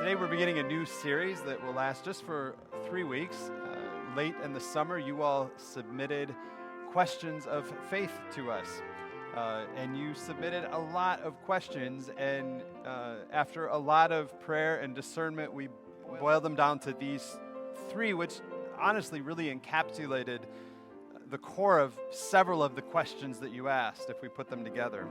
Today we're beginning a new series that will last just for 3 weeks. Late in the summer, you all submitted questions of faith to us. And you submitted a lot of questions, and after a lot of prayer and discernment, we boiled them down to these 3, which honestly really encapsulated the core of several of the questions that you asked if we put them together.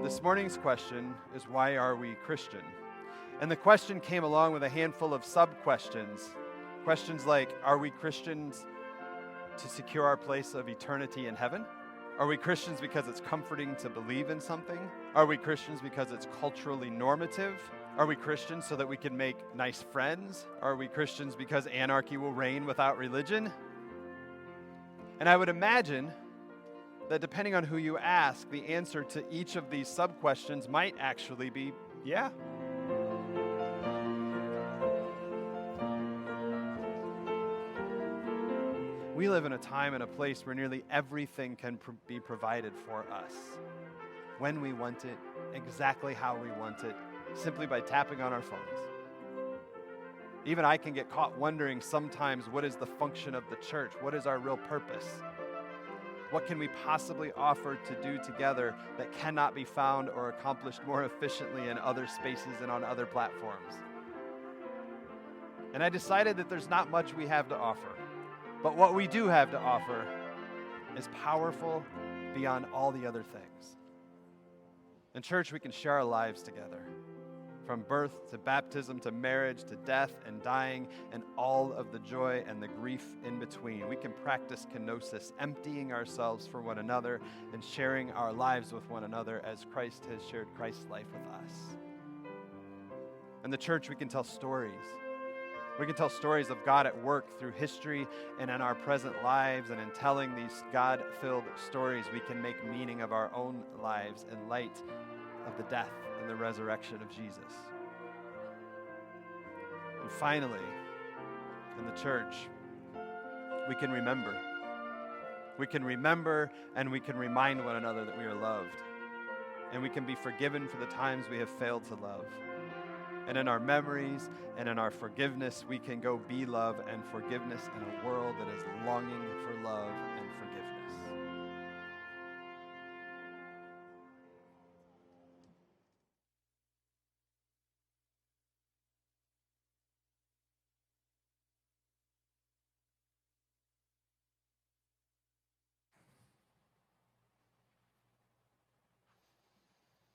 This morning's question is, why are we Christian? And the question came along with a handful of sub-questions. Questions like, are we Christians to secure our place of eternity in heaven? Are we Christians because it's comforting to believe in something? Are we Christians because it's culturally normative? Are we Christians so that we can make nice friends? Are we Christians because anarchy will reign without religion? And I would imagine that depending on who you ask, the answer to each of these sub-questions might actually be, yeah. We live in a time and a place where nearly everything can be provided for us. When we want it, exactly how we want it, simply by tapping on our phones. Even I can get caught wondering sometimes, what is the function of the church? What is our real purpose? What can we possibly offer to do together that cannot be found or accomplished more efficiently in other spaces and on other platforms? And I decided that there's not much we have to offer, but what we do have to offer is powerful beyond all the other things. In church, we can share our lives together, from birth to baptism to marriage to death and dying and all of the joy and the grief in between. We can practice kenosis, emptying ourselves for one another and sharing our lives with one another as Christ has shared Christ's life with us. In the church, we can tell stories. We can tell stories of God at work through history and in our present lives, and in telling these God-filled stories, we can make meaning of our own lives in light of the death and the resurrection of Jesus. And finally, in the church, we can remember. We can remember and we can remind one another that we are loved. And we can be forgiven for the times we have failed to love. And in our memories and in our forgiveness, we can go be love and forgiveness in a world that is longing for love